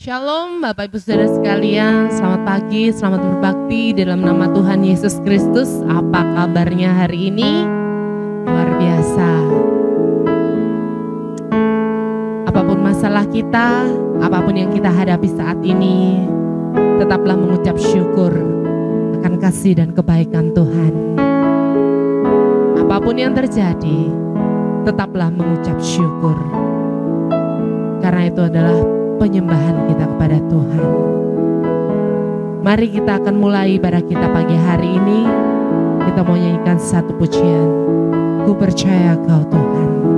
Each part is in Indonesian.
Shalom Bapak Ibu Saudara sekalian, selamat pagi, selamat berbakti dalam nama Tuhan Yesus Kristus. Apa kabarnya hari ini? Luar biasa. Apapun masalah kita, apapun yang kita hadapi saat ini, tetaplah mengucap syukur akan kasih dan kebaikan Tuhan. Apapun yang terjadi, tetaplah mengucap syukur. Karena itu adalah penyembahan kita kepada Tuhan. Mari kita akan mulai ibadah kita pagi hari ini. Kita mau nyanyikan satu pujian. Ku percaya Kau Tuhan. Ku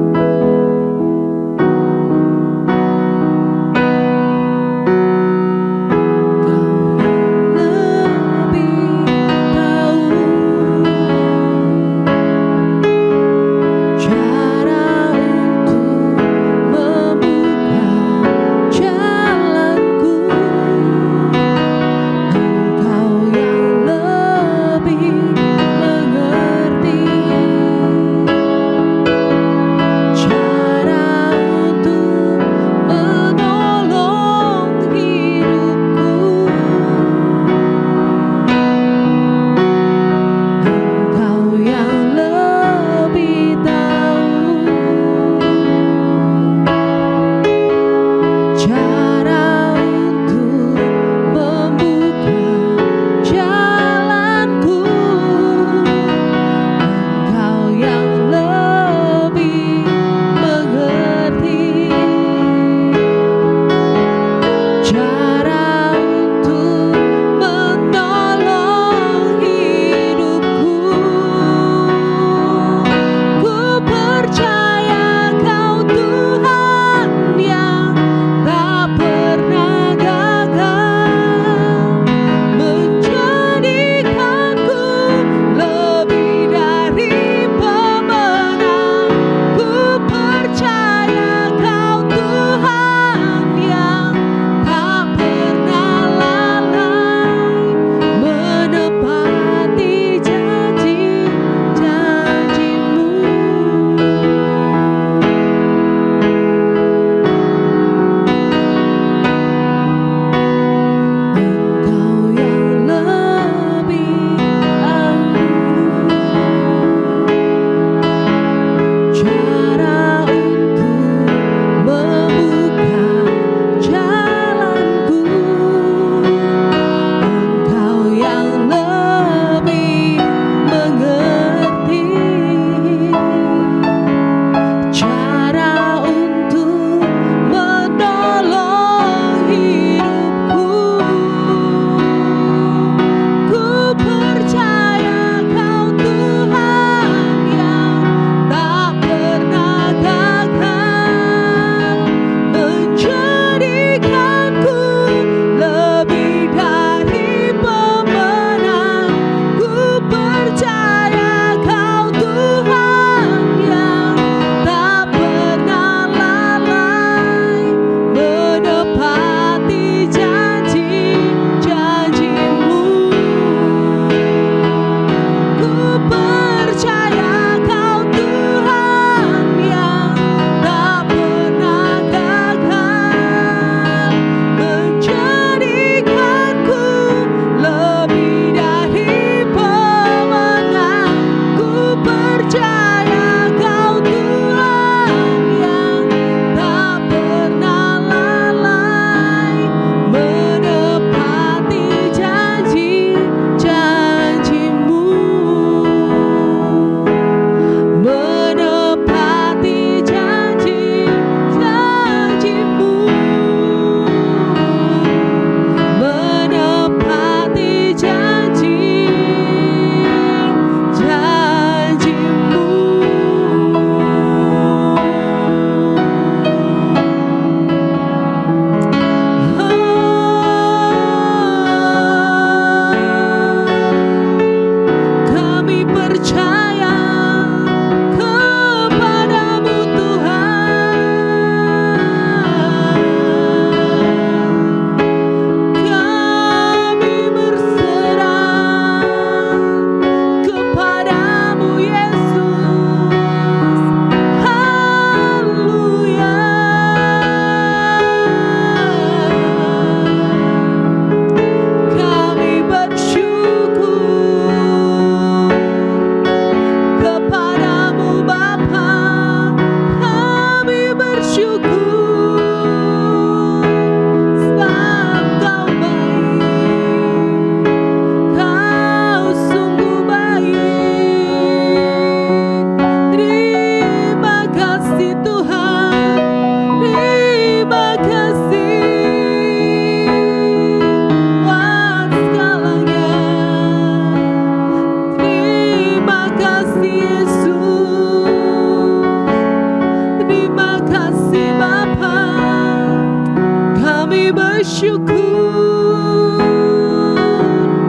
bersyukur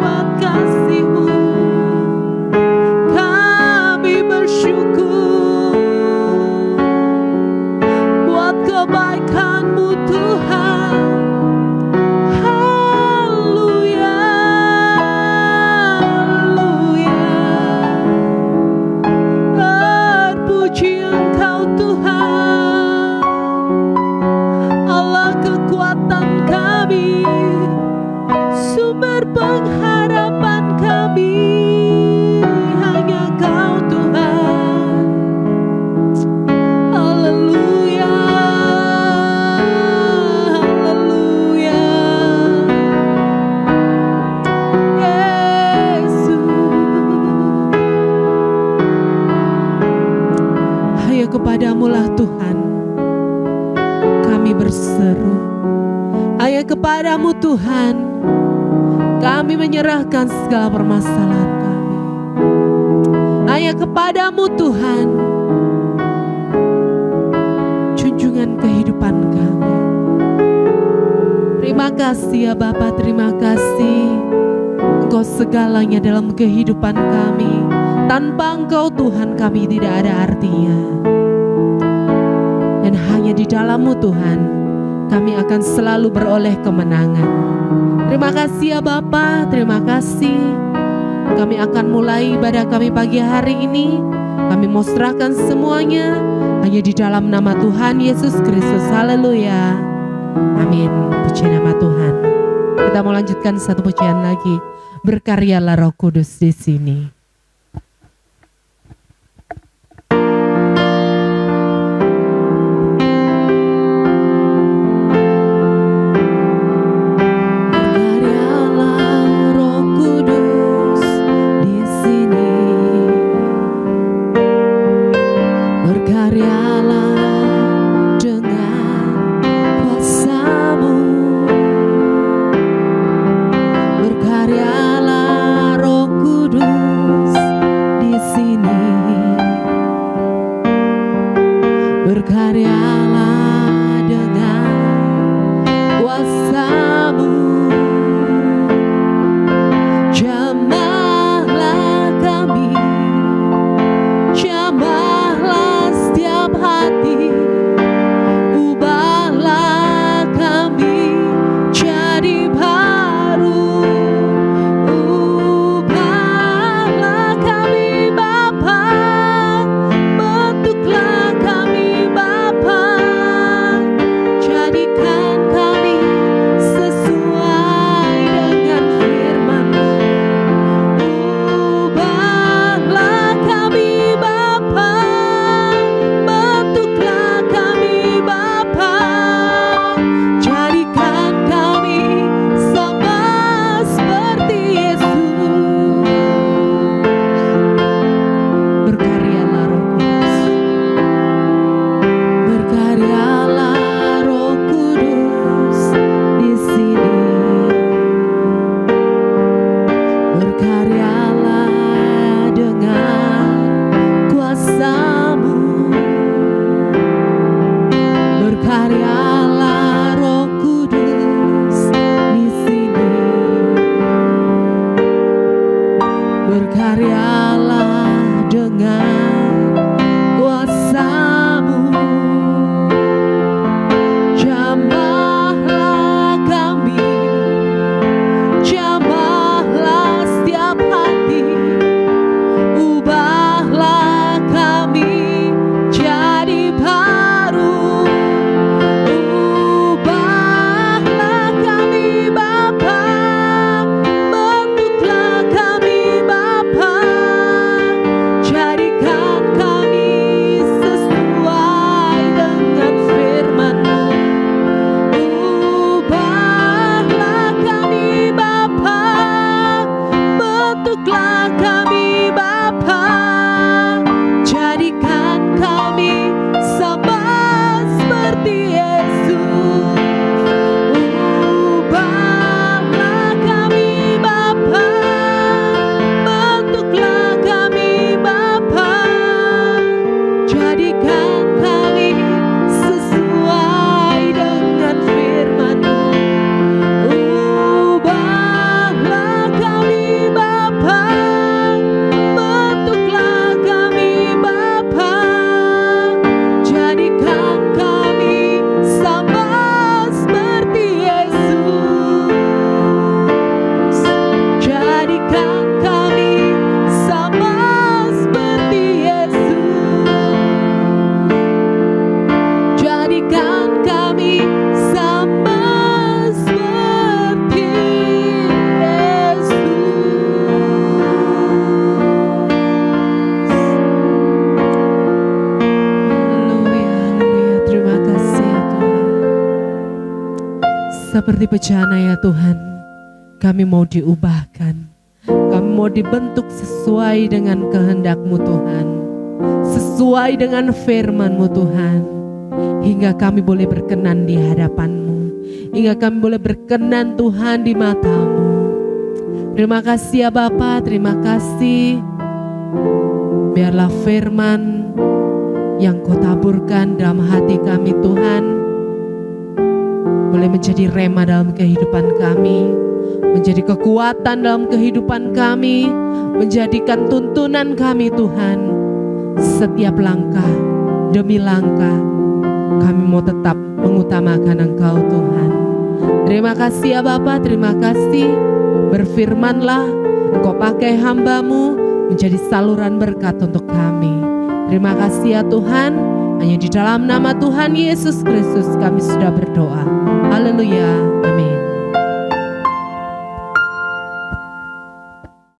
buat kasih-Mu. Kami bersyukur buat kebaikan-Mu Tuhan. Haleluya, haleluya. Terpuji Engkau Tuhan, Allah kekuatan kami, sumber pengharapan kami, hanya Kau Tuhan. Haleluya, haleluya. Yesus, hanya kepadamu lah Tuhan kami berseru. Hanya kepadamu Tuhan kami menyerahkan segala permasalahan kami. Hanya kepadamu Tuhan junjungan kehidupan kami. Terima kasih ya Bapa, terima kasih. Engkau segalanya dalam kehidupan kami. Tanpa Engkau Tuhan kami tidak ada artinya. Dan hanya di dalam-Mu Tuhan kami akan selalu beroleh kemenangan. Terima kasih ya Bapa, terima kasih. Kami akan mulai ibadah kami pagi hari ini. Kami mau serahkan semuanya hanya di dalam nama Tuhan Yesus Kristus. Haleluya, amin. Puji nama Tuhan. Kita mau lanjutkan satu pujian lagi. Berkaryalah Roh Kudus di sini. Seperti bejana ya Tuhan, kami mau diubahkan. Kami mau dibentuk sesuai dengan kehendak-Mu Tuhan, sesuai dengan firman-Mu Tuhan, hingga kami boleh berkenan di hadapan-Mu, hingga kami boleh berkenan Tuhan di mata-Mu. Terima kasih ya Bapa, terima kasih. Biarlah firman yang Kau taburkan dalam hati kami Tuhan boleh menjadi rema dalam kehidupan kami, menjadi kekuatan dalam kehidupan kami, menjadikan tuntunan kami Tuhan. Setiap langkah demi langkah kami mau tetap mengutamakan Engkau Tuhan. Terima kasih ya Bapa, terima kasih. Berfirmanlah, Engkau pakai hamba-Mu menjadi saluran berkat untuk kami. Terima kasih ya Tuhan, hanya di dalam nama Tuhan Yesus Kristus kami sudah berdoa. Haleluya, amin.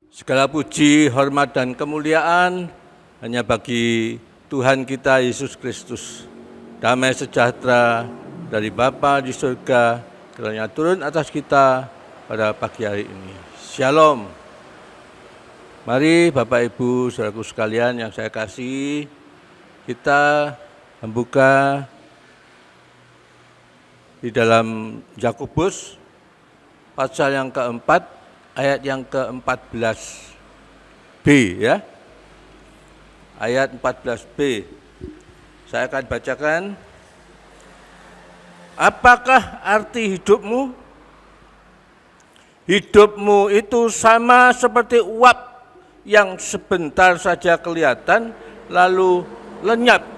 Segala puji, hormat, dan kemuliaan hanya bagi Tuhan kita Yesus Kristus. Damai sejahtera dari Bapa di surga kiranya turun atas kita pada pagi hari ini. Shalom. Mari Bapak Ibu saudaraku sekalian yang saya kasihi, kita membuka di dalam Yakobus pasal yang keempat ayat yang ke-14b ya. Ayat 14b. Saya akan bacakan. Apakah arti hidupmu? Hidupmu itu sama seperti uap yang sebentar saja kelihatan lalu lenyap.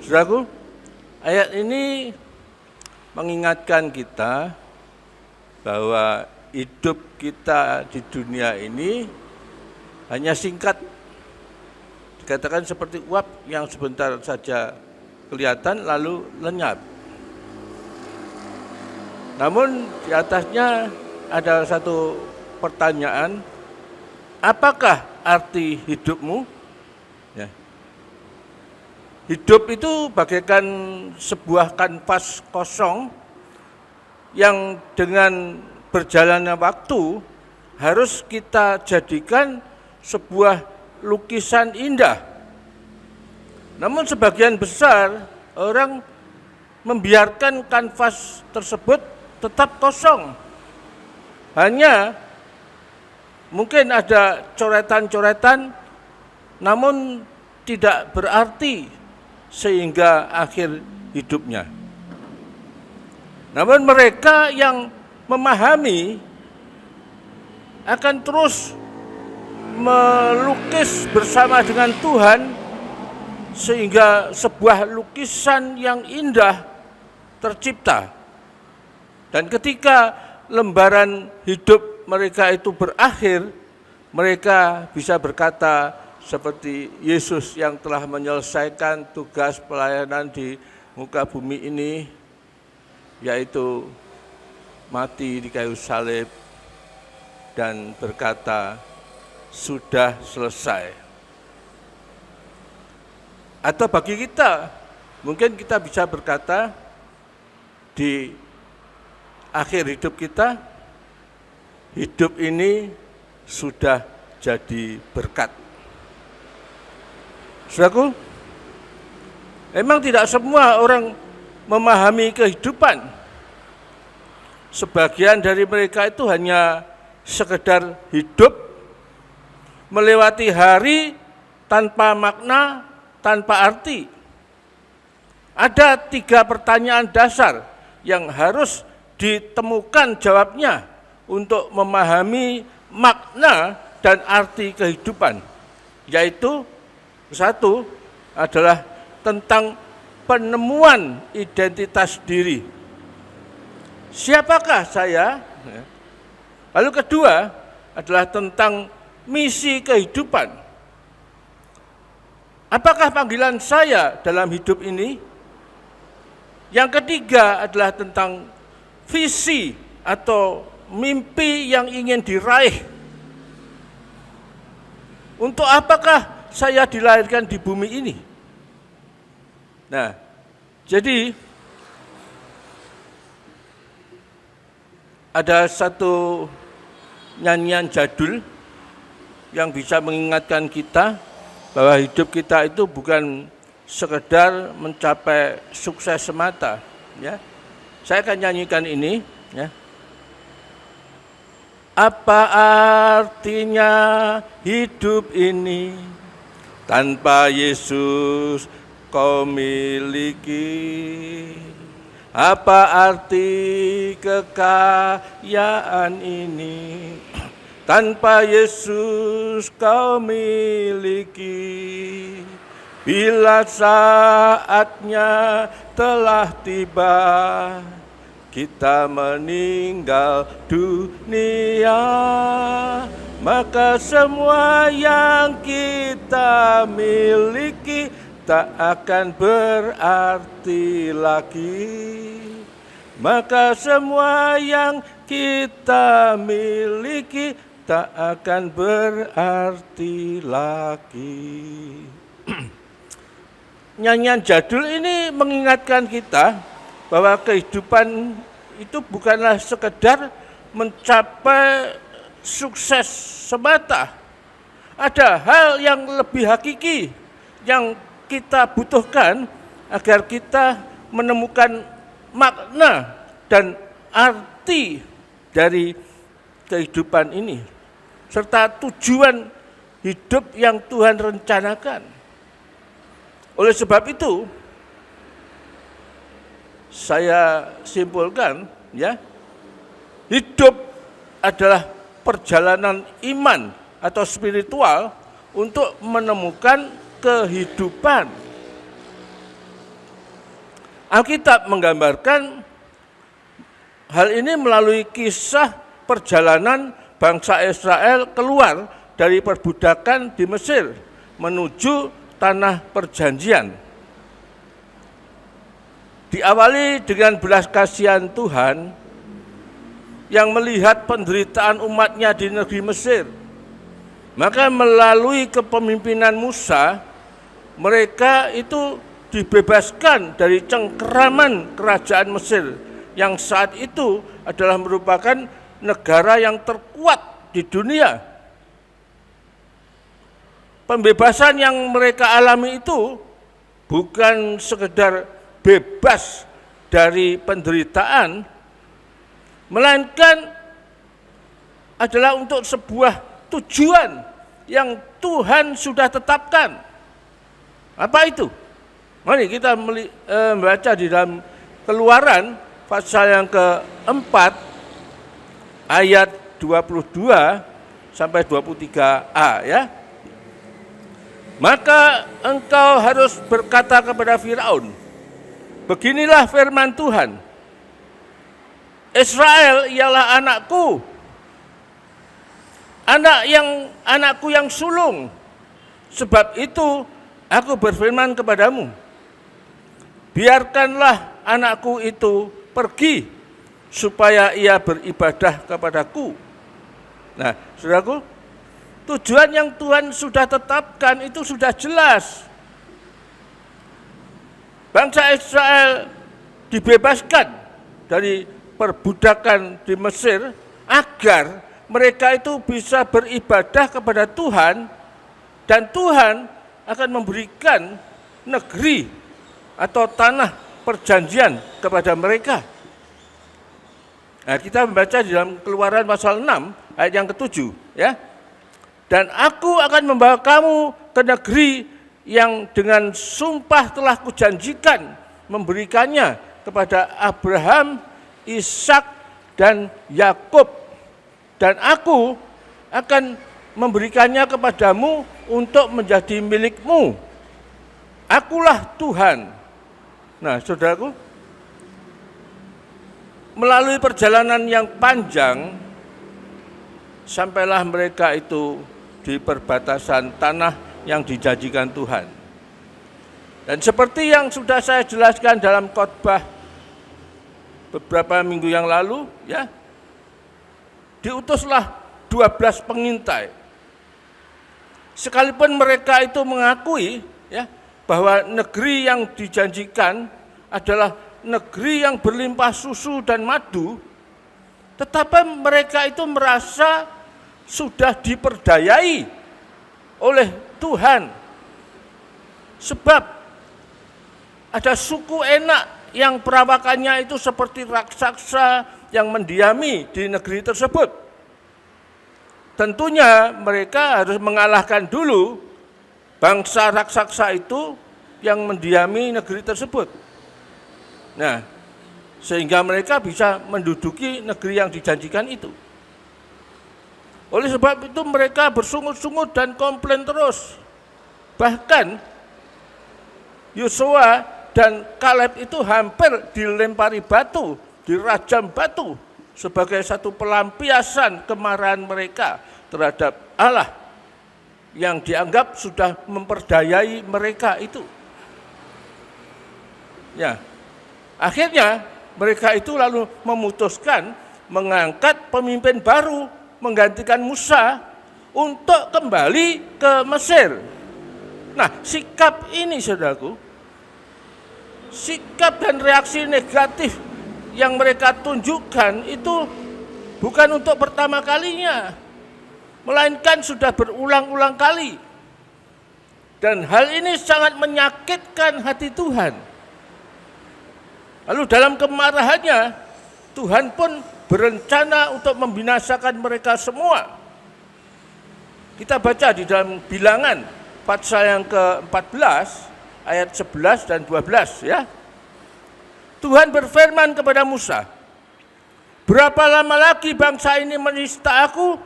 Saudaraku, ayat ini mengingatkan kita bahwa hidup kita di dunia ini hanya singkat. Dikatakan seperti uap yang sebentar saja kelihatan lalu lenyap. Namun di atasnya ada satu pertanyaan, apakah arti hidupmu? Ya. Hidup itu bagaikan sebuah kanvas kosong yang dengan berjalannya waktu harus kita jadikan sebuah lukisan indah. Namun sebagian besar orang membiarkan kanvas tersebut tetap kosong. Hanya mungkin ada coretan-coretan, namun tidak berarti sehingga akhir hidupnya. Namun mereka yang memahami akan terus melukis bersama dengan Tuhan sehingga sebuah lukisan yang indah tercipta. Dan ketika lembaran hidup mereka itu berakhir, mereka bisa berkata seperti Yesus yang telah menyelesaikan tugas pelayanan di muka bumi ini, yaitu mati di kayu salib dan berkata, sudah selesai. Atau bagi kita, mungkin kita bisa berkata di akhir hidup kita, hidup ini sudah jadi berkat. Saudaraku, memang tidak semua orang memahami kehidupan. Sebagian dari mereka itu hanya sekedar hidup, melewati hari tanpa makna, tanpa arti. Ada 3 pertanyaan dasar yang harus ditemukan jawabnya untuk memahami makna dan arti kehidupan. Yaitu 1 adalah tentang penemuan identitas diri. Siapakah saya? Lalu kedua adalah tentang misi kehidupan. Apakah panggilan saya dalam hidup ini? Yang ketiga adalah tentang visi atau mimpi yang ingin diraih. Untuk apakah saya dilahirkan di bumi ini? Nah, jadi ada satu nyanyian jadul yang bisa mengingatkan kita bahwa hidup kita itu bukan sekedar mencapai sukses semata, ya. Saya akan nyanyikan ini, ya. Apa artinya hidup ini tanpa Yesus kau miliki? Apa arti kekayaan ini tanpa Yesus kau miliki? Bila saatnya telah tiba, kita meninggal dunia, maka semua yang kita miliki tak akan berarti lagi. Maka semua yang kita miliki tak akan berarti lagi. Nyanyian jadul ini mengingatkan kita bahwa kehidupan itu bukanlah sekedar mencapai sukses semata. Ada hal yang lebih hakiki yang kita butuhkan agar kita menemukan makna dan arti dari kehidupan ini, serta tujuan hidup yang Tuhan rencanakan. Oleh sebab itu, saya simpulkan, ya, hidup adalah perjalanan iman atau spiritual untuk menemukan kehidupan. Alkitab menggambarkan hal ini melalui kisah perjalanan bangsa Israel keluar dari perbudakan di Mesir menuju tanah perjanjian. Diawali dengan belas kasihan Tuhan yang melihat penderitaan umatnya di negeri Mesir. Maka melalui kepemimpinan Musa, mereka itu dibebaskan dari cengkeraman kerajaan Mesir yang saat itu adalah merupakan negara yang terkuat di dunia. Pembebasan yang mereka alami itu bukan sekedar bebas dari penderitaan, melainkan adalah untuk sebuah tujuan yang Tuhan sudah tetapkan. Apa itu? Mari kita membaca di dalam Keluaran pasal yang keempat ayat 22 sampai 23a, ya. Maka engkau harus berkata kepada Firaun, beginilah firman Tuhan, Israel ialah anakku, anakku yang sulung. Sebab itu aku berfirman kepadamu, biarkanlah anakku itu pergi supaya ia beribadah kepadaku. Nah, saudaraku, tujuan yang Tuhan sudah tetapkan itu sudah jelas. Bangsa Israel dibebaskan dari perbudakan di Mesir agar mereka itu bisa beribadah kepada Tuhan, dan Tuhan akan memberikan negeri atau tanah perjanjian kepada mereka. Nah, kita membaca di dalam Keluaran pasal 6 ayat yang ke-7, ya. Dan aku akan membawa kamu ke negeri yang dengan sumpah telah kujanjikan memberikannya kepada Abraham, Ishak, dan Yakub. Dan aku akan memberikannya kepadamu untuk menjadi milikmu. Akulah Tuhan. Nah, saudaraku, melalui perjalanan yang panjang, sampailah mereka itu di perbatasan tanah yang dijanjikan Tuhan. Dan seperti yang sudah saya jelaskan dalam khotbah beberapa minggu yang lalu, ya, diutuslah 12 pengintai. Sekalipun mereka itu mengakui, ya, bahwa negeri yang dijanjikan adalah negeri yang berlimpah susu dan madu, Tetapi mereka itu merasa sudah diperdayai oleh Tuhan. Sebab ada suku enak yang perawakannya itu seperti raksasa yang mendiami di negeri tersebut. Tentunya mereka harus mengalahkan dulu bangsa raksasa itu yang mendiami negeri tersebut. Nah, sehingga mereka bisa menduduki negeri yang dijanjikan itu. Oleh sebab itu mereka bersungut-sungut dan komplain terus. Bahkan Yosua dan Kaleb itu hampir dilempari batu, dirajam batu sebagai satu pelampiasan kemarahan mereka terhadap Allah yang dianggap sudah memperdayai mereka itu. Ya, akhirnya mereka itu lalu memutuskan mengangkat pemimpin baru menggantikan Musa untuk kembali ke Mesir. Nah, sikap ini saudaraku, sikap dan reaksi negatif yang mereka tunjukkan itu bukan untuk pertama kalinya, melainkan sudah berulang-ulang kali. Dan hal ini sangat menyakitkan hati Tuhan. Lalu dalam kemarahannya, Tuhan pun berencana untuk membinasakan mereka semua. Kita baca di dalam Bilangan pasal yang ke-14 ayat 11 dan 12 ya. Tuhan berfirman kepada Musa, berapa lama lagi bangsa ini menista aku,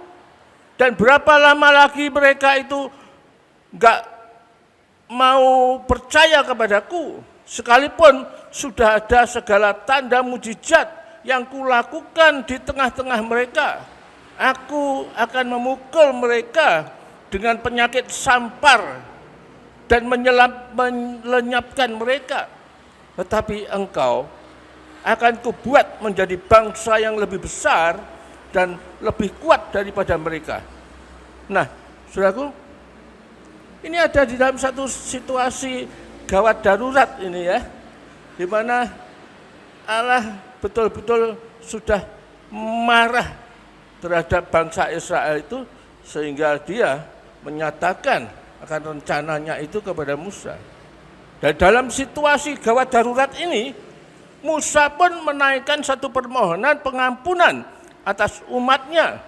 dan berapa lama lagi mereka itu enggak mau percaya kepadaku, sekalipun sudah ada segala tanda mujizat yang kulakukan di tengah-tengah mereka. Aku akan memukul mereka dengan penyakit sampar dan melenyapkan mereka. Tetapi engkau akan kubuat menjadi bangsa yang lebih besar dan lebih kuat daripada mereka. Nah, saudaraku, ini ada di dalam satu situasi gawat darurat ini ya, di mana Allah betul-betul sudah marah terhadap bangsa Israel itu, sehingga dia menyatakan akan rencananya itu kepada Musa. Dan dalam situasi gawat darurat ini, Musa pun menaikkan satu permohonan pengampunan atas umatnya.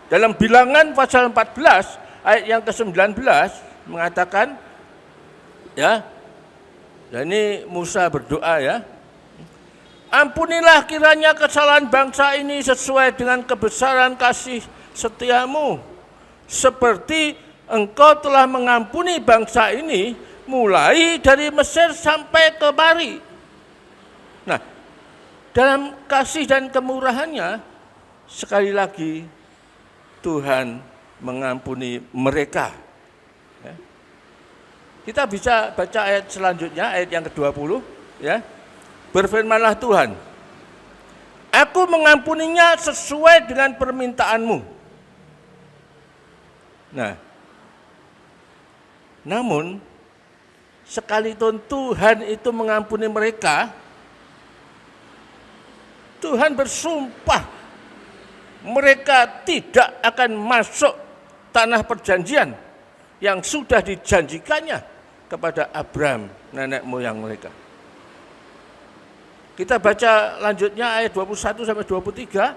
Dalam Bilangan pasal 14 ayat yang ke-19 mengatakan, ya, dan ini Musa berdoa ya, ampunilah kiranya kesalahan bangsa ini sesuai dengan kebesaran kasih setiamu, seperti engkau telah mengampuni bangsa ini mulai dari Mesir sampai ke Mari. Nah, dalam kasih dan kemurahannya, sekali lagi Tuhan mengampuni mereka. Ya. Kita bisa baca ayat selanjutnya, ayat yang ke-20 ya. Berfirmanlah Tuhan, aku mengampuninya sesuai dengan permintaanmu. Nah, namun sekalipun Tuhan itu mengampuni mereka, Tuhan bersumpah mereka tidak akan masuk tanah perjanjian yang sudah dijanjikannya kepada Abraham, nenek moyang mereka. Kita baca lanjutnya ayat 21 sampai 23.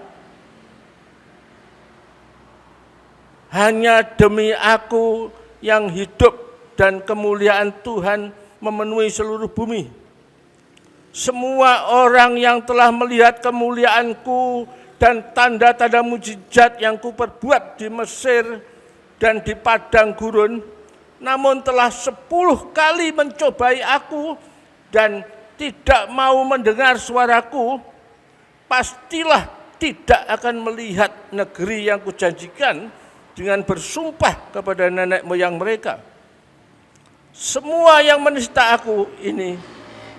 Hanya demi aku yang hidup dan kemuliaan Tuhan memenuhi seluruh bumi. Semua orang yang telah melihat kemuliaanku dan tanda-tanda mujizat yang kuperbuat di Mesir dan di padang gurun, namun telah 10 kali mencobai aku dan tidak mau mendengar suaraku, pastilah tidak akan melihat negeri yang kujanjikan dengan bersumpah kepada nenek moyang mereka. Semua yang menista aku ini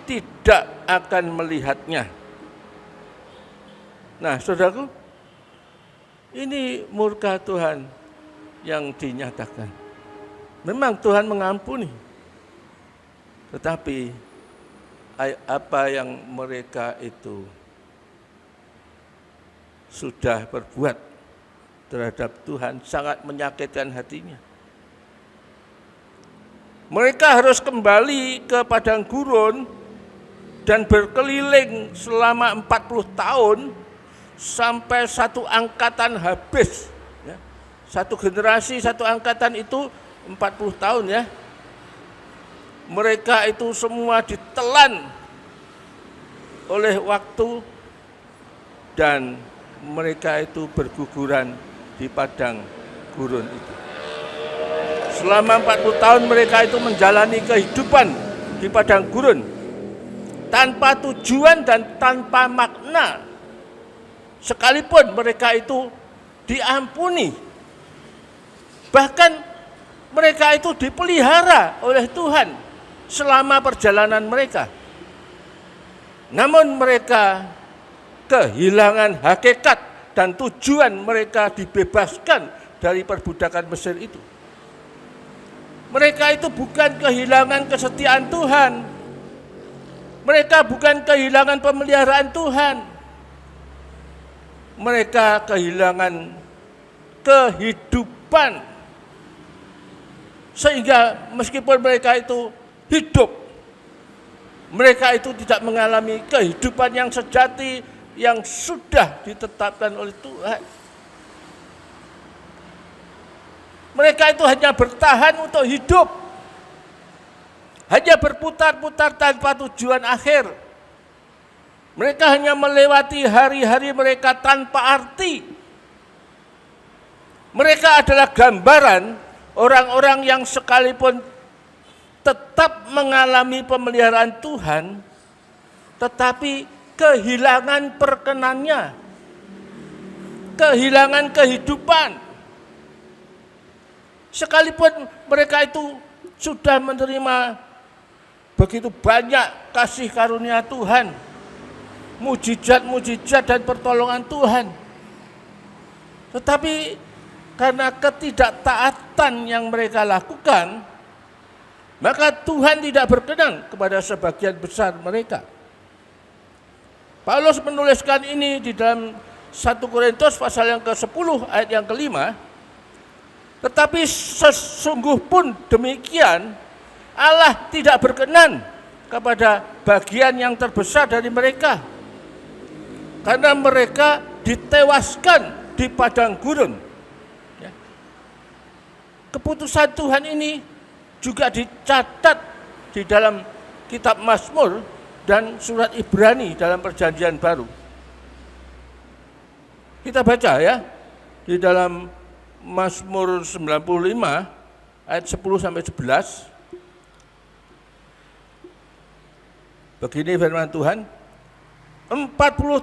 tidak akan melihatnya. Nah, saudaraku, ini murka Tuhan yang dinyatakan. Memang Tuhan mengampuni, tetapi apa yang mereka itu sudah berbuat terhadap Tuhan sangat menyakitkan hatinya. Mereka harus kembali ke padang gurun dan berkeliling selama 40 tahun sampai satu angkatan habis. Ya. Satu generasi, satu angkatan itu 40 tahun ya. Mereka itu semua ditelan oleh waktu dan mereka itu berguguran di padang gurun itu. Selama 40 tahun mereka itu menjalani kehidupan di padang gurun tanpa tujuan dan tanpa makna. Sekalipun mereka itu diampuni, bahkan mereka itu dipelihara oleh Tuhan selama perjalanan mereka. Namun mereka kehilangan hakikat dan tujuan mereka dibebaskan dari perbudakan Mesir itu. Mereka itu bukan kehilangan kesetiaan Tuhan. Mereka bukan kehilangan pemeliharaan Tuhan. Mereka kehilangan kehidupan. Sehingga meskipun mereka itu hidup, mereka itu tidak mengalami kehidupan yang sejati yang sudah ditetapkan oleh Tuhan. Mereka itu hanya bertahan untuk hidup, hanya berputar-putar tanpa tujuan akhir. Mereka hanya melewati hari-hari mereka tanpa arti. Mereka adalah gambaran orang-orang yang sekalipun tetap mengalami pemeliharaan Tuhan, tetapi kehilangan perkenannya, kehilangan kehidupan. Sekalipun mereka itu sudah menerima begitu banyak kasih karunia Tuhan, mujizat-mujizat dan pertolongan Tuhan, tetapi karena ketidaktaatan yang mereka lakukan, maka Tuhan tidak berkenan kepada sebagian besar mereka. Paulus menuliskan ini di dalam 1 Korintus pasal yang ke-10 ayat yang ke-5. Tetapi sesungguh pun demikian, Allah tidak berkenan kepada bagian yang terbesar dari mereka, karena mereka ditewaskan di padang gurun. Ya. Keputusan Tuhan ini juga dicatat di dalam kitab Mazmur dan surat Ibrani dalam Perjanjian Baru. Kita baca ya di dalam Mazmur 95 ayat 10 sampai 11. Begini firman Tuhan, 40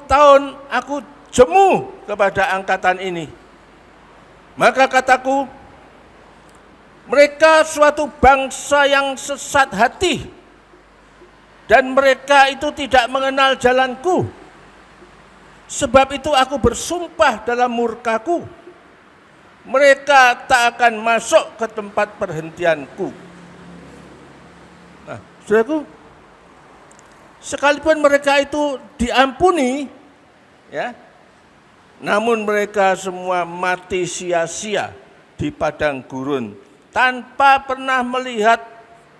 tahun aku jemu kepada angkatan ini. Maka kataku, mereka suatu bangsa yang sesat hati, dan mereka itu tidak mengenal jalanku. Sebab itu aku bersumpah dalam murkaku, mereka tak akan masuk ke tempat perhentianku. Nah, saudaraku, sekalipun mereka itu diampuni, ya, namun mereka semua mati sia-sia di padang gurun tanpa pernah melihat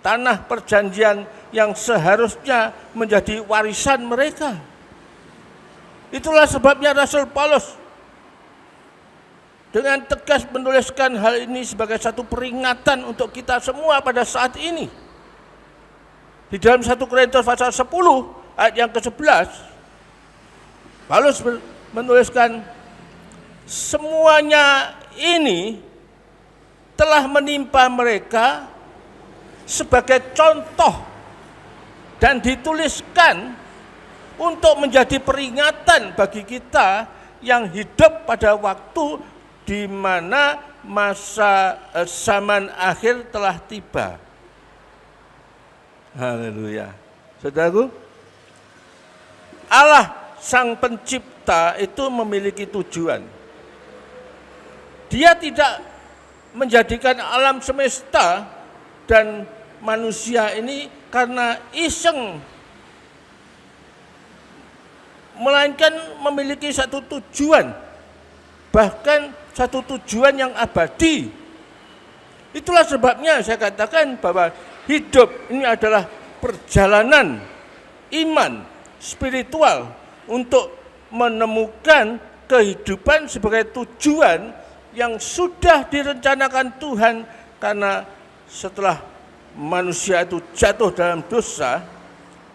tanah perjanjian yang seharusnya menjadi warisan mereka. Itulah sebabnya Rasul Paulus dengan tegas menuliskan hal ini sebagai satu peringatan untuk kita semua pada saat ini. Di dalam 1 Korintus pasal 10 ayat yang ke-11, Paulus menuliskan, semuanya ini telah menimpa mereka sebagai contoh dan dituliskan untuk menjadi peringatan bagi kita yang hidup pada waktu di mana masa zaman akhir telah tiba. Haleluya. Saudaraku, Allah Sang Pencipta itu memiliki tujuan. Dia tidak menjadikan alam semesta dan manusia ini karena iseng melainkan memiliki satu tujuan, bahkan satu tujuan yang abadi. Itulah sebabnya saya katakan bahwa hidup ini adalah perjalanan iman spiritual untuk menemukan kehidupan sebagai tujuan yang sudah direncanakan Tuhan, karena setelah manusia itu jatuh dalam dosa,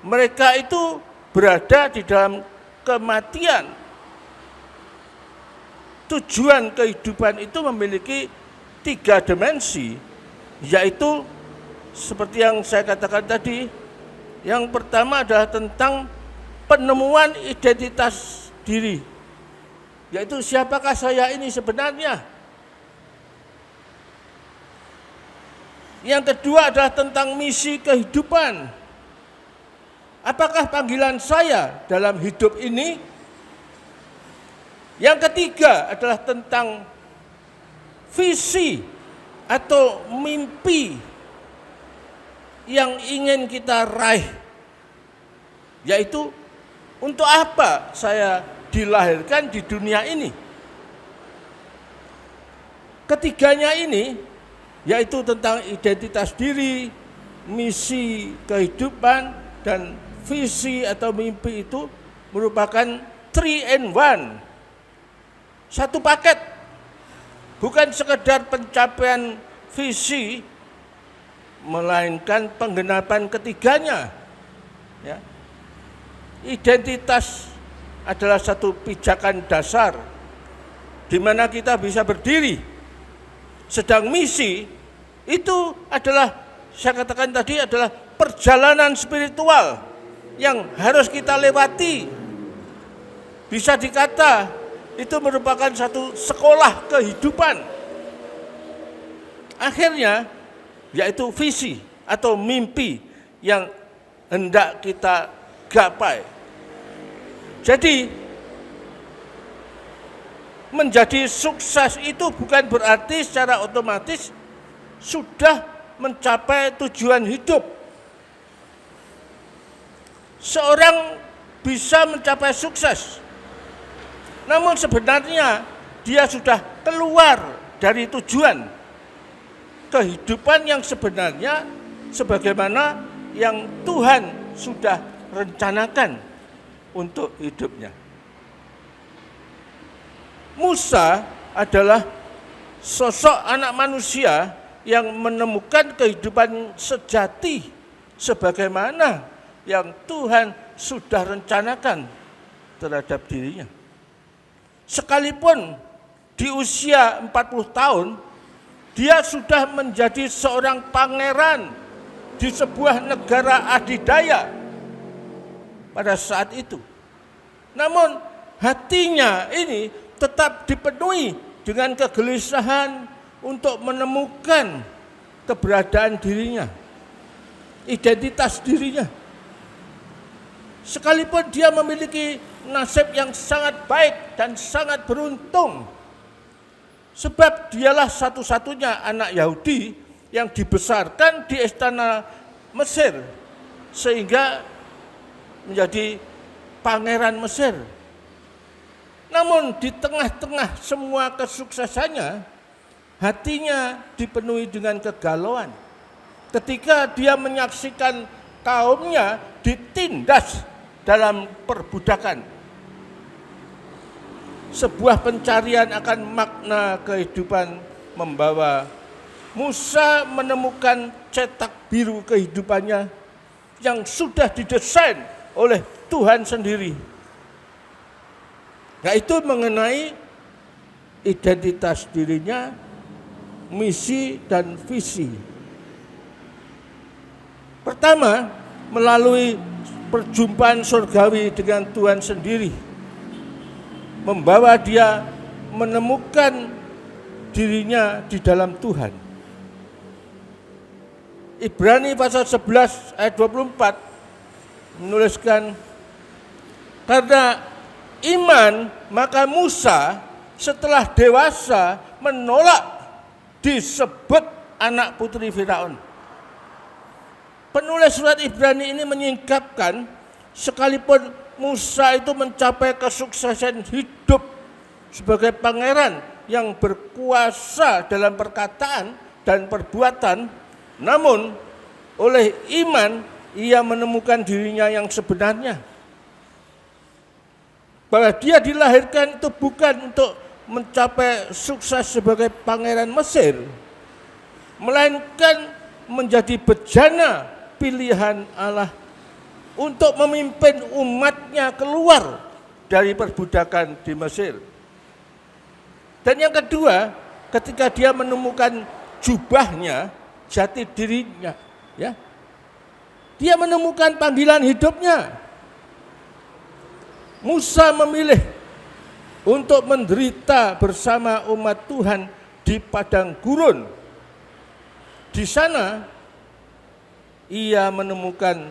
mereka itu berada di dalam kematian. Tujuan kehidupan itu memiliki 3 dimensi, yaitu seperti yang saya katakan tadi. Yang pertama adalah tentang penemuan identitas diri, yaitu siapakah saya ini sebenarnya. Yang kedua adalah tentang misi kehidupan. Apakah panggilan saya dalam hidup ini? Yang ketiga adalah tentang visi atau mimpi yang ingin kita raih, yaitu untuk apa saya dilahirkan di dunia ini. Ketiganya ini, yaitu tentang identitas diri, misi kehidupan, dan visi atau mimpi, itu merupakan 3-in-1, satu paket. Bukan sekedar pencapaian visi, melainkan penggenapan ketiganya. Ya. Identitas adalah satu pijakan dasar di mana kita bisa berdiri. Sedang misi itu adalah, saya katakan tadi, adalah perjalanan spiritual yang harus kita lewati. Bisa dikata itu merupakan satu sekolah kehidupan. Akhirnya yaitu visi atau mimpi yang hendak kita gapai. Jadi menjadi sukses itu bukan berarti secara otomatis sudah mencapai tujuan hidup. Seorang bisa mencapai sukses, namun sebenarnya dia sudah keluar dari tujuan kehidupan yang sebenarnya sebagaimana yang Tuhan sudah rencanakan untuk hidupnya. Musa adalah sosok anak manusia yang menemukan kehidupan sejati sebagaimana yang Tuhan sudah rencanakan terhadap dirinya. Sekalipun di usia 40 tahun, dia sudah menjadi seorang pangeran di sebuah negara adidaya pada saat itu. Namun hatinya ini tetap dipenuhi dengan kegelisahan untuk menemukan keberadaan dirinya, identitas dirinya. Sekalipun dia memiliki nasib yang sangat baik dan sangat beruntung, sebab dialah satu-satunya anak Yahudi yang dibesarkan di istana Mesir, sehingga menjadi pangeran Mesir. Namun di tengah-tengah semua kesuksesannya, hatinya dipenuhi dengan kegalauan ketika dia menyaksikan kaumnya ditindas dalam perbudakan. Sebuah pencarian akan makna kehidupan membawa Musa menemukan cetak biru kehidupannya yang sudah didesain oleh Tuhan sendiri, yaitu mengenai identitas dirinya, misi dan visi. Pertama, melalui perjumpaan surgawi dengan Tuhan sendiri, membawa dia menemukan dirinya di dalam Tuhan. Ibrani pasal 11 ayat 24 menuliskan, karena iman maka Musa setelah dewasa menolak disebut anak putri Firaun. Penulis surat Ibrani ini menyingkapkan, sekalipun Musa itu mencapai kesuksesan hidup sebagai pangeran yang berkuasa dalam perkataan dan perbuatan, namun oleh iman ia menemukan dirinya yang sebenarnya. Bahwa dia dilahirkan itu bukan untuk mencapai sukses sebagai pangeran Mesir, melainkan menjadi bejana pilihan Allah untuk memimpin umatnya keluar dari perbudakan di Mesir. Dan yang kedua, ketika dia menemukan jubahnya, jati dirinya, ya, dia menemukan panggilan hidupnya. Musa memilih untuk menderita bersama umat Tuhan di padang gurun. Di sana ia menemukan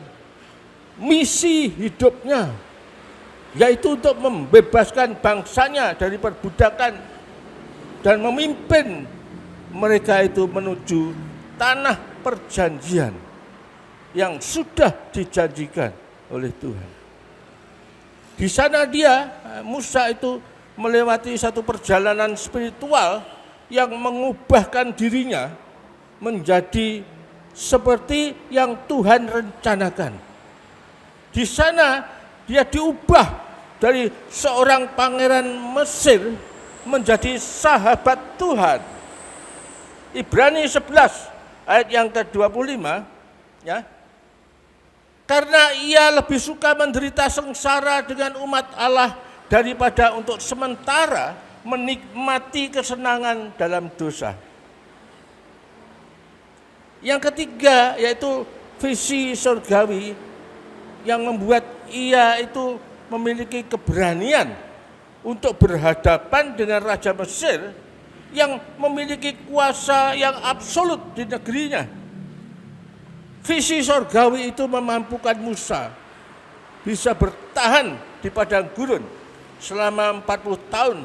misi hidupnya, yaitu untuk membebaskan bangsanya dari perbudakan dan memimpin mereka itu menuju tanah perjanjian yang sudah dijanjikan oleh Tuhan. Di sana Musa itu melewati satu perjalanan spiritual yang mengubahkan dirinya menjadi seperti yang Tuhan rencanakan. Di sana dia diubah dari seorang pangeran Mesir menjadi sahabat Tuhan. Ibrani 11 ayat yang ke-25, ya. Karena ia lebih suka menderita sengsara dengan umat Allah daripada untuk sementara menikmati kesenangan dalam dosa. Yang ketiga yaitu visi surgawi yang membuat ia itu memiliki keberanian untuk berhadapan dengan Raja Mesir yang memiliki kuasa yang absolut di negerinya. Visi surgawi itu memampukan Musa bisa bertahan di padang gurun selama 40 tahun,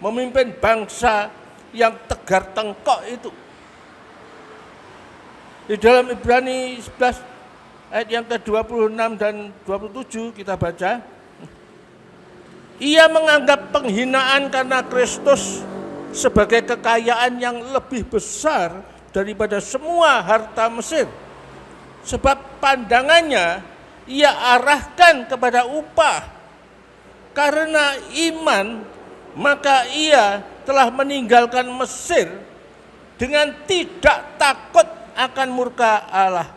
memimpin bangsa yang tegar tengkok itu. Di dalam Ibrani 11 ayat yang ke-26 dan 27 kita baca, ia menganggap penghinaan karena Kristus sebagai kekayaan yang lebih besar daripada semua harta Mesir. Sebab pandangannya ia arahkan kepada upah. Karena iman, maka ia telah meninggalkan Mesir dengan tidak takut akan murka Allah,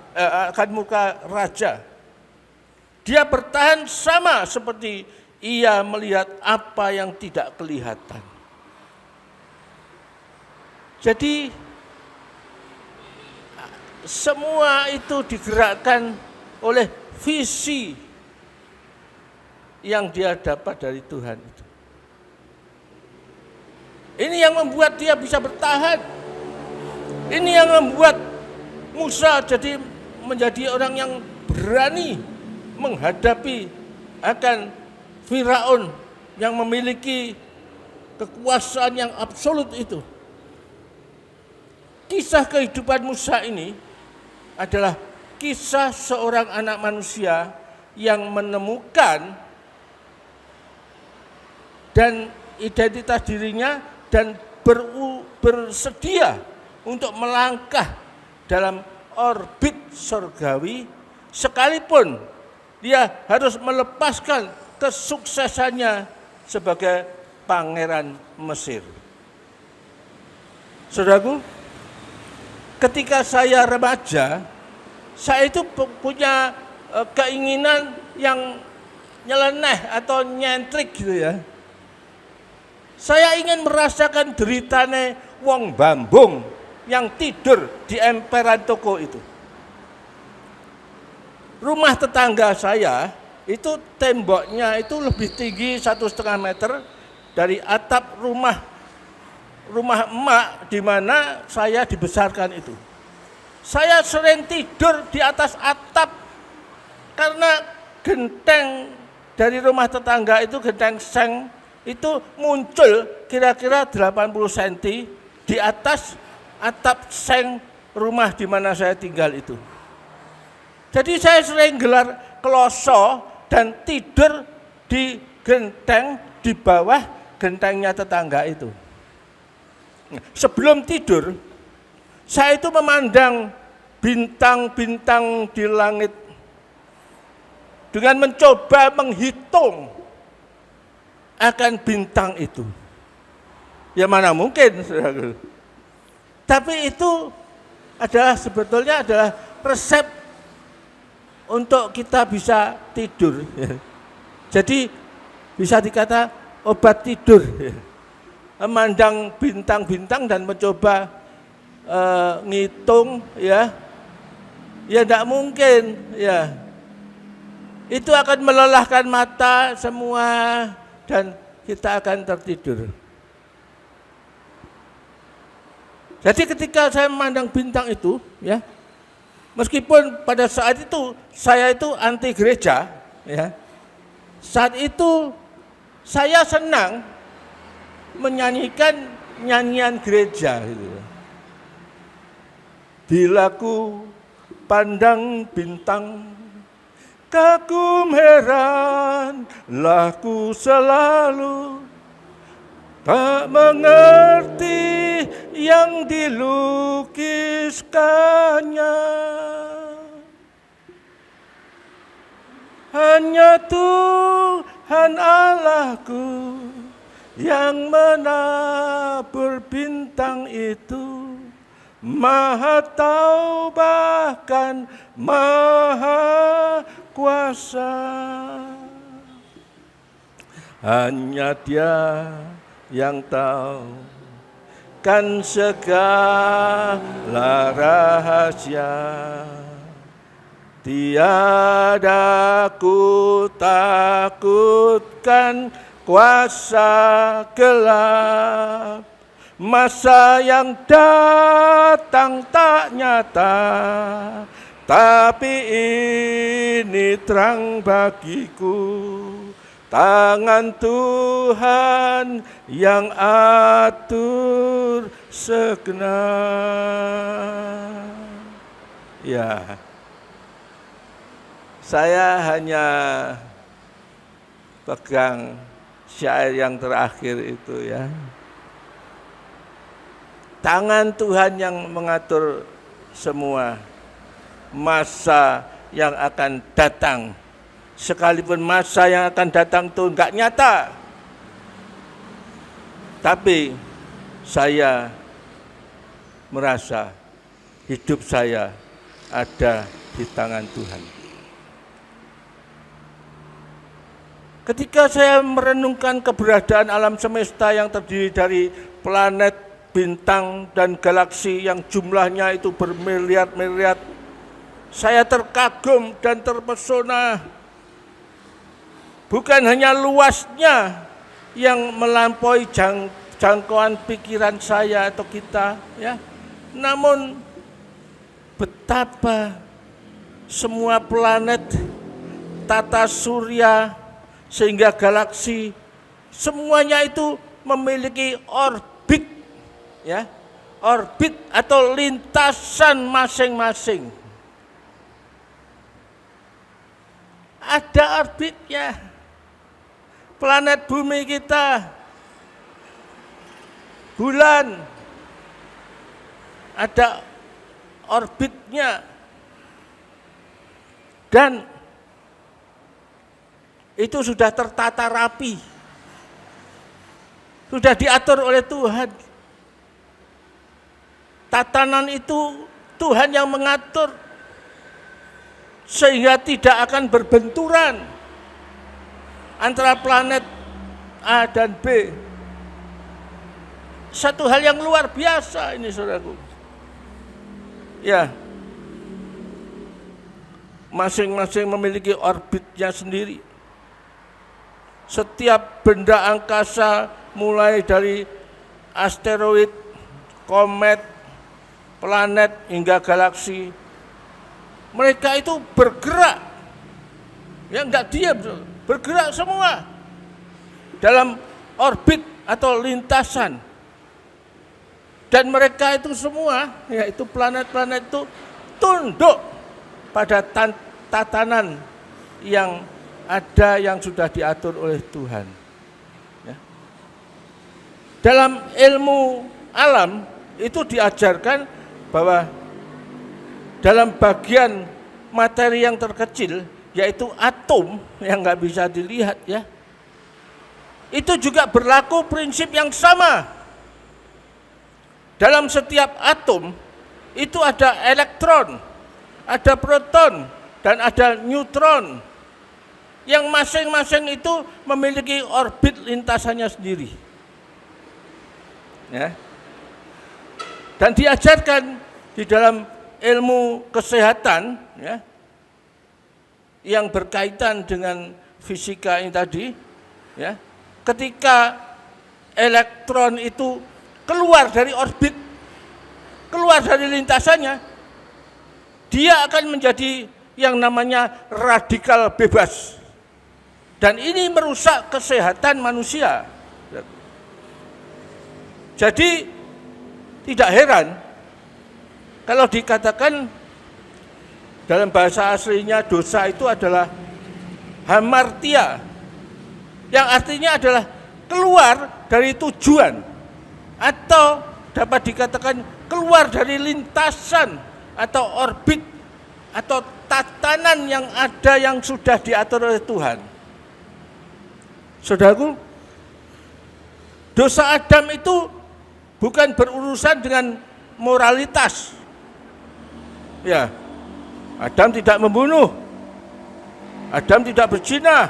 akan murka raja. Dia bertahan sama seperti ia melihat apa yang tidak kelihatan. Jadi semua itu digerakkan oleh visi yang dia dapat dari Tuhan itu. Ini yang membuat dia bisa bertahan. Ini yang membuat Musa menjadi orang yang berani menghadapi akan Firaun yang memiliki kekuasaan yang absolut itu. Kisah kehidupan Musa ini adalah kisah seorang anak manusia yang menemukan dan identitas dirinya dan bersedia untuk melangkah dalam orbit surgawi, sekalipun dia harus melepaskan kesuksesannya sebagai pangeran Mesir. Saudaraku, ketika saya remaja, saya itu punya keinginan yang nyeleneh atau nyentrik gitu ya. Saya ingin merasakan deritane wong Bambung yang tidur di emperan toko itu. Rumah tetangga saya itu temboknya itu lebih tinggi 1,5 meter dari atap rumah emak di mana saya dibesarkan itu. Saya sering tidur di atas atap karena genteng dari rumah tetangga itu, genteng seng itu muncul kira-kira 80 cm di atas atap seng rumah di mana saya tinggal itu. Jadi saya sering gelar kloso dan tidur di genteng di bawah gentengnya tetangga itu. Sebelum tidur, saya itu memandang bintang-bintang di langit dengan mencoba menghitung akan bintang itu. Ya mana mungkin, saudaraku. Tapi itu sebetulnya adalah resep untuk kita bisa tidur. Jadi bisa dikata obat tidur. Memandang bintang-bintang dan mencoba ngitung, ya tidak mungkin, ya. Itu akan melelahkan mata semua dan kita akan tertidur. Jadi ketika saya memandang bintang itu, ya, meskipun pada saat itu saya itu anti gereja, ya, saat itu saya senang menyanyikan nyanyian gereja. Gitu. Bila ku pandang bintang, kagum heran, lah ku selalu tak mengerti yang dilukiskannya. Hanya Tuhan Allahku yang menabur bintang itu, Maha tahu bahkan Maha kuasa. Hanya Dia yang tahu kan segala rahasia. Tiada ku takutkan kuasa gelap, masa yang datang tak nyata, tapi ini terang bagiku. Tangan Tuhan yang atur segenap. Ya, saya hanya pegang syair yang terakhir itu, ya. Tangan Tuhan yang mengatur semua masa yang akan datang. Sekalipun masa yang akan datang itu enggak nyata, tapi saya merasa hidup saya ada di tangan Tuhan. Ketika saya merenungkan keberadaan alam semesta yang terdiri dari planet, bintang, dan galaksi yang jumlahnya itu bermiliar-miliar, saya terkagum dan terpesona. Bukan hanya luasnya yang melampaui jangkauan pikiran saya atau kita, ya, namun betapa semua planet, tata surya, sehingga galaksi, semuanya itu memiliki orbit, ya, orbit atau lintasan masing-masing. Ada orbitnya. Planet bumi kita, bulan, ada orbitnya. Dan itu sudah tertata rapi, sudah diatur oleh Tuhan. Tatanan itu Tuhan yang mengatur, sehingga tidak akan berbenturan antara planet A dan B. Satu hal yang luar biasa ini, saudaraku. Ya, masing-masing memiliki orbitnya sendiri. Setiap benda angkasa, mulai dari asteroid, komet, planet, hingga galaksi, mereka itu bergerak, ya enggak diam, bergerak semua dalam orbit atau lintasan. Dan mereka itu semua, yaitu planet-planet itu tunduk pada tatanan yang ada yang sudah diatur oleh Tuhan. Ya. Dalam ilmu alam itu diajarkan bahwa dalam bagian materi yang terkecil, yaitu atom yang nggak bisa dilihat, ya, itu juga berlaku prinsip yang sama. Dalam setiap atom itu ada elektron, ada proton, dan ada neutron, yang masing-masing itu memiliki orbit lintasannya sendiri. Ya. Dan diajarkan di dalam ilmu kesehatan, ya, yang berkaitan dengan fisika ini tadi, ya, ketika elektron itu keluar dari orbit, keluar dari lintasannya, dia akan menjadi yang namanya radikal bebas. Dan ini merusak kesehatan manusia. Jadi tidak heran kalau dikatakan dalam bahasa aslinya dosa itu adalah hamartia, yang artinya adalah keluar dari tujuan, atau dapat dikatakan keluar dari lintasan atau orbit atau tatanan yang ada yang sudah diatur oleh Tuhan. Saudaraku, dosa Adam itu bukan berurusan dengan moralitas. Ya, Adam tidak membunuh, Adam tidak berzina.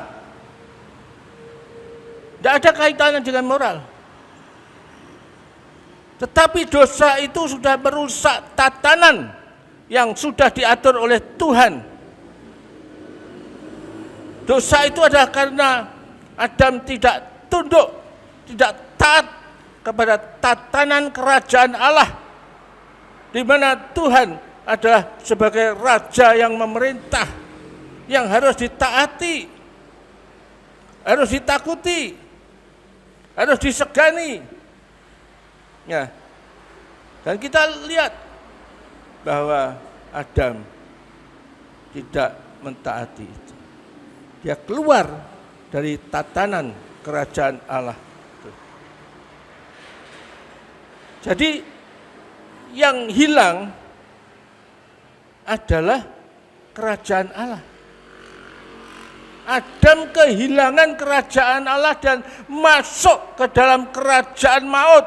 Tidak ada kaitannya dengan moral. Tetapi dosa itu sudah merusak tatanan yang sudah diatur oleh Tuhan. Dosa itu adalah karena Adam tidak tunduk, tidak taat kepada tatanan kerajaan Allah, di mana Tuhan adalah sebagai raja yang memerintah, yang harus ditaati, harus ditakuti, harus disegani. Ya. Dan kita lihat bahwa Adam tidak mentaati itu. Dia keluar dari tatanan kerajaan Allah. Jadi yang hilang adalah kerajaan Allah. Adam kehilangan kerajaan Allah dan masuk ke dalam kerajaan maut.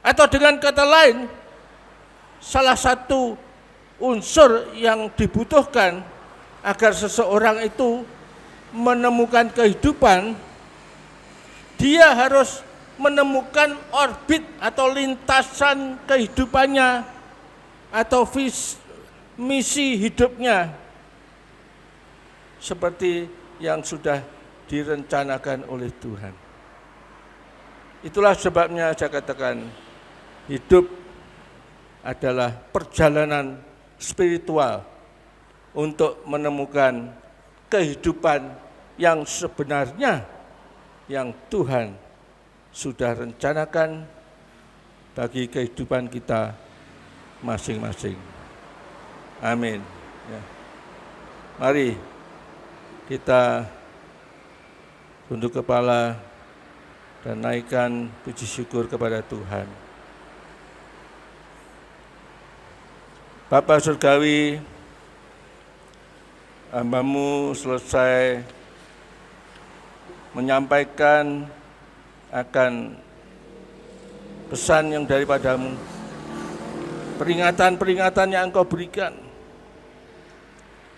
Atau dengan kata lain, salah satu unsur yang dibutuhkan agar seseorang itu menemukan kehidupan, dia harus menemukan orbit atau lintasan kehidupannya atau misi hidupnya seperti yang sudah direncanakan oleh Tuhan. Itulah sebabnya saya katakan hidup adalah perjalanan spiritual untuk menemukan kehidupan yang sebenarnya yang Tuhan sudah rencanakan bagi kehidupan kita masing-masing. Amin. Ya. Mari kita tunduk kepala dan naikkan puji syukur kepada Tuhan. Bapa Surgawi, hamba-Mu selesai menyampaikan akan pesan yang daripada-Mu, peringatan-peringatan yang Engkau berikan,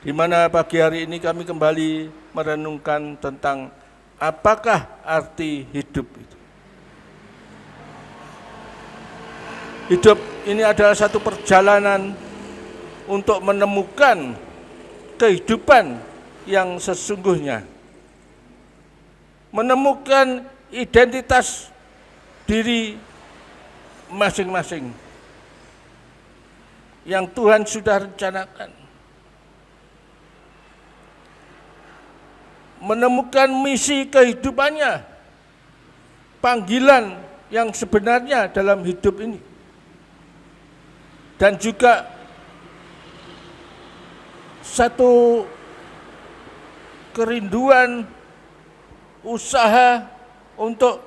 di mana pagi hari ini kami kembali merenungkan tentang apakah arti hidup itu. Hidup ini adalah satu perjalanan untuk menemukan kehidupan yang sesungguhnya, menemukan identitas diri masing-masing yang Tuhan sudah rencanakan, menemukan misi kehidupannya, panggilan yang sebenarnya dalam hidup ini, dan juga satu kerinduan, usaha untuk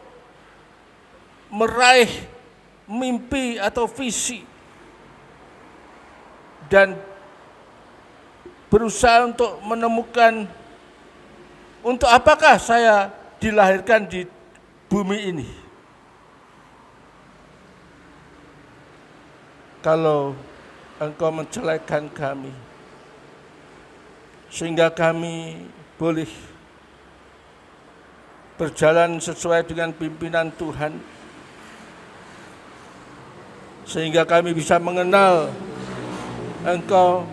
meraih mimpi atau visi dan berusaha untuk menemukan untuk apakah saya dilahirkan di bumi ini. Kalau Engkau mencelekkan kami, sehingga kami boleh berjalan sesuai dengan pimpinan Tuhan, sehingga kami bisa mengenal Engkau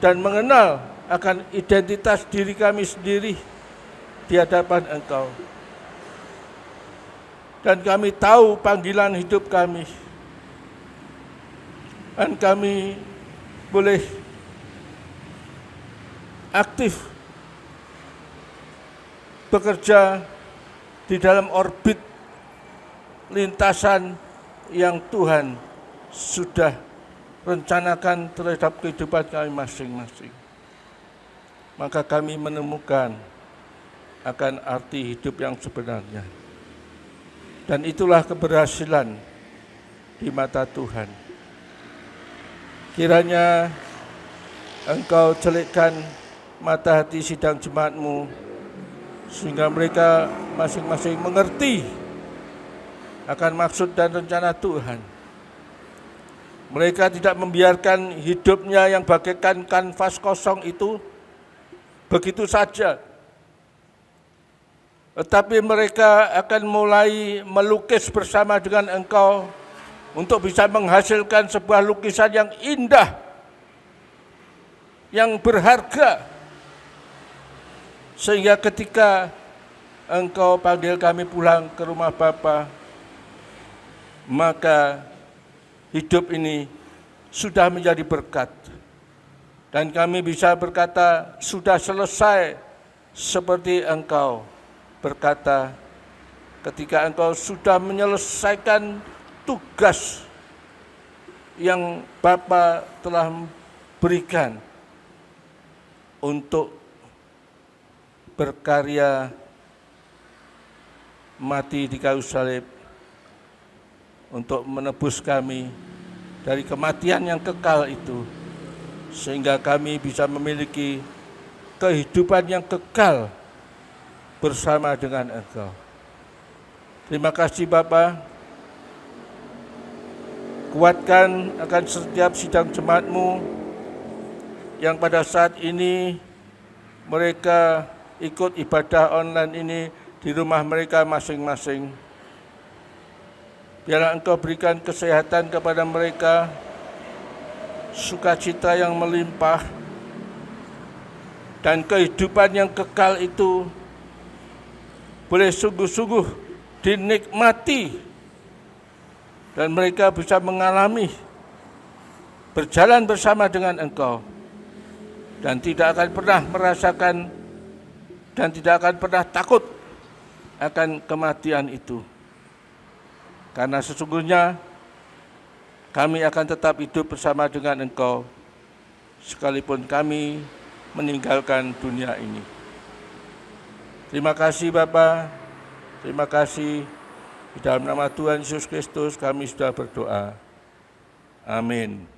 dan mengenal akan identitas diri kami sendiri di hadapan Engkau. Dan kami tahu panggilan hidup kami. Dan kami boleh aktif bekerja di dalam orbit lintasan yang Tuhan sudah rencanakan terhadap kehidupan kami masing-masing. Maka kami menemukan akan arti hidup yang sebenarnya. Dan itulah keberhasilan di mata Tuhan. Kiranya Engkau celikkan mata hati sidang jemaat-Mu, sehingga mereka masing-masing mengerti akan maksud dan rencana Tuhan. Mereka tidak membiarkan hidupnya yang bagaikan kanvas kosong itu begitu saja. Tetapi mereka akan mulai melukis bersama dengan Engkau untuk bisa menghasilkan sebuah lukisan yang indah, yang berharga. Sehingga ketika Engkau panggil kami pulang ke rumah Bapa, maka hidup ini sudah menjadi berkat. Dan kami bisa berkata, sudah selesai, seperti Engkau berkata ketika Engkau sudah menyelesaikan tugas yang Bapa telah berikan untuk berkarya mati di kayu salib untuk menebus kami dari kematian yang kekal itu, sehingga kami bisa memiliki kehidupan yang kekal bersama dengan Engkau. Terima kasih Bapa. Kuatkan akan setiap sidang jemaat-Mu yang pada saat ini mereka ikut ibadah online ini di rumah mereka masing-masing. Biarlah Engkau berikan kesehatan kepada mereka, sukacita yang melimpah, dan kehidupan yang kekal itu boleh sungguh-sungguh dinikmati, dan mereka bisa mengalami berjalan bersama dengan Engkau, dan tidak akan pernah merasakan dan tidak akan pernah takut akan kematian itu. Karena sesungguhnya kami akan tetap hidup bersama dengan Engkau sekalipun kami meninggalkan dunia ini. Terima kasih Bapa, terima kasih. Di dalam nama Tuhan Yesus Kristus kami sudah berdoa. Amin.